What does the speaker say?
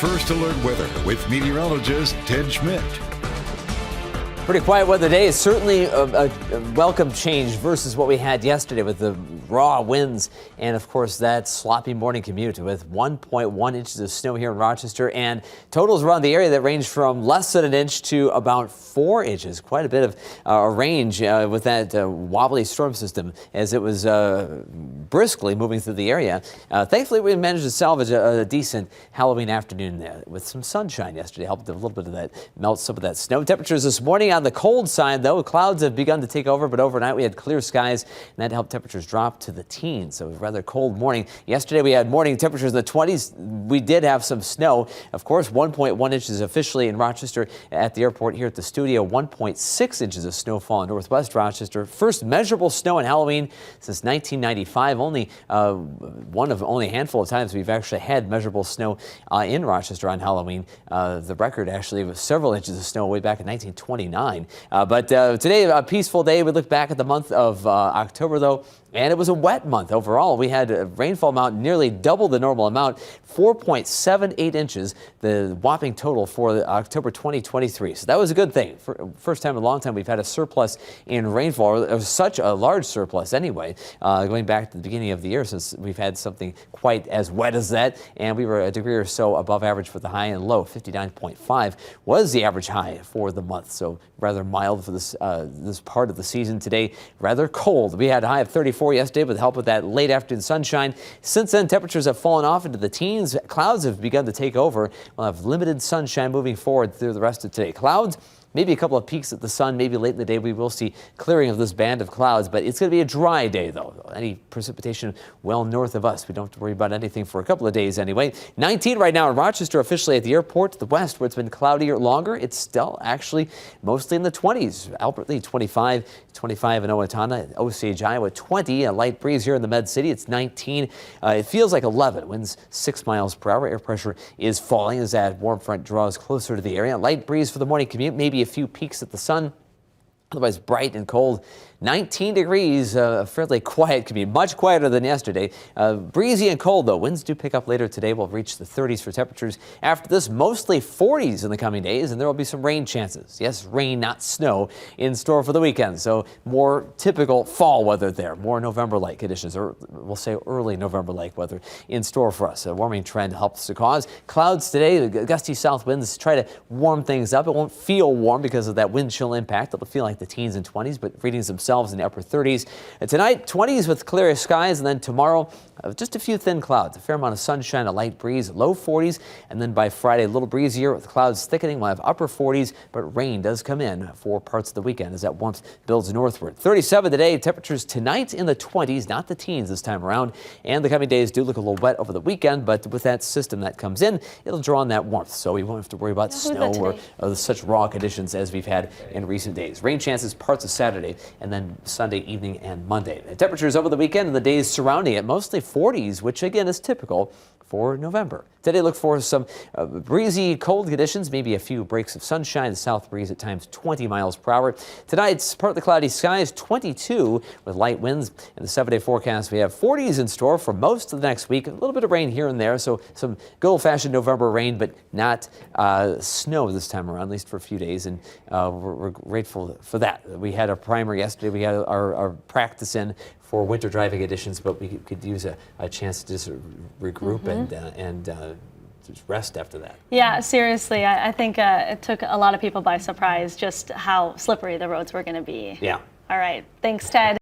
First Alert Weather with meteorologist Ted Schmidt. Pretty quiet weather day is certainly a welcome change versus what we had yesterday with the raw winds and, of course, that sloppy morning commute with 1.1 inches of snow here in Rochester and totals around the area that range from less than an inch to about 4 inches. Quite a bit of a range with that wobbly storm system as it was briskly moving through the area. Thankfully, we managed to salvage a decent Halloween afternoon there with some sunshine yesterday. Helped a little bit of that melt some of that snow. Temperatures this morning on the cold side, though, clouds have begun to take over, but overnight we had clear skies, and that helped temperatures drop to the teens. So it was a rather cold morning. Yesterday we had morning temperatures in the 20s. We did have some snow. Of course, 1.1 inches officially in Rochester at the airport. Here at the studio, 1.6 inches of snowfall in northwest Rochester. First measurable snow on Halloween since 1995. Only one of only a handful of times we've actually had measurable snow in Rochester on Halloween. The record actually was several inches of snow way back in 1929. But today, a peaceful day. We look back at the month of October, though, and it was a wet month overall. We had a rainfall amount nearly double the normal amount, 4.78 inches, the whopping total for October 2023. So that was a good thing. First time in a long time we've had a surplus in rainfall, or such a large surplus anyway, going back to the beginning of the year since we've had something quite as wet as that. And we were a degree or so above average for the high and low. 59.5 was the average high for the month. So rather mild for this this part of the season. Today, rather cold. We had a high of 34 yesterday with the help of that late afternoon sunshine. Since then, temperatures have fallen off into the teens. Clouds have begun to take over. We'll have limited sunshine moving forward through the rest of today. Clouds, maybe a couple of peaks at the sun, maybe late in the day we will see clearing of this band of clouds, but it's going to be a dry day, though. Any precipitation well north of us. We don't have to worry about anything for a couple of days anyway. 19 right now in Rochester, officially at the airport. To the west, where it's been cloudier longer, it's still actually mostly in the 20s. Albert Lea, 25 in Owatonna, Osage, Iowa, 20. A light breeze here in the Med City. It's 19. It feels like 11. Winds 6 miles per hour. Air pressure is falling as that warm front draws closer to the area. Light breeze for the morning commute. Maybe a few peaks at the sun. Otherwise bright and cold. 19 degrees, fairly quiet, could be much quieter than yesterday. Breezy and cold, though. Winds do pick up later today. We'll reach the 30s for temperatures. After this, mostly 40s in the coming days, and there will be some rain chances. Yes, rain, not snow, in store for the weekend. So more typical fall weather there. More November-like conditions, or we'll say early November-like weather in store for us. A warming trend helps to cause clouds today. Gusty south winds try to warm things up. It won't feel warm because of that wind chill impact. It'll feel like the teens and 20s, but readings themselves in the upper 30s. And tonight, 20s with clear skies, and then tomorrow, just a few thin clouds, a fair amount of sunshine, a light breeze, low 40s, and then by Friday, a little breezier with clouds thickening. We'll have upper 40s, but rain does come in for parts of the weekend as that warmth builds northward. 37 today, temperatures tonight in the 20s, not the teens this time around, and the coming days do look a little wet over the weekend, but with that system that comes in, it'll draw on that warmth, so we won't have to worry about snow or such raw conditions as we've had in recent days. Rain chances parts of Saturday, and then Sunday evening and Monday. The temperatures over the weekend and the days surrounding it, mostly 40s, which again is typical for November. Today, look for some breezy, cold conditions, maybe a few breaks of sunshine. The south breeze at times 20 miles per hour. Tonight's partly cloudy skies, 22 with light winds. In the 7-day forecast, we have 40s in store for most of the next week. A little bit of rain here and there, so some good old-fashioned November rain, but not snow this time around, at least for a few days, and we're grateful for that. We had a primer yesterday. We had our practice in for winter driving conditions, but we could use a chance to just regroup and just rest after that. Yeah, seriously, I think it took a lot of people by surprise just how slippery the roads were going to be. Yeah. All right. Thanks, Ted.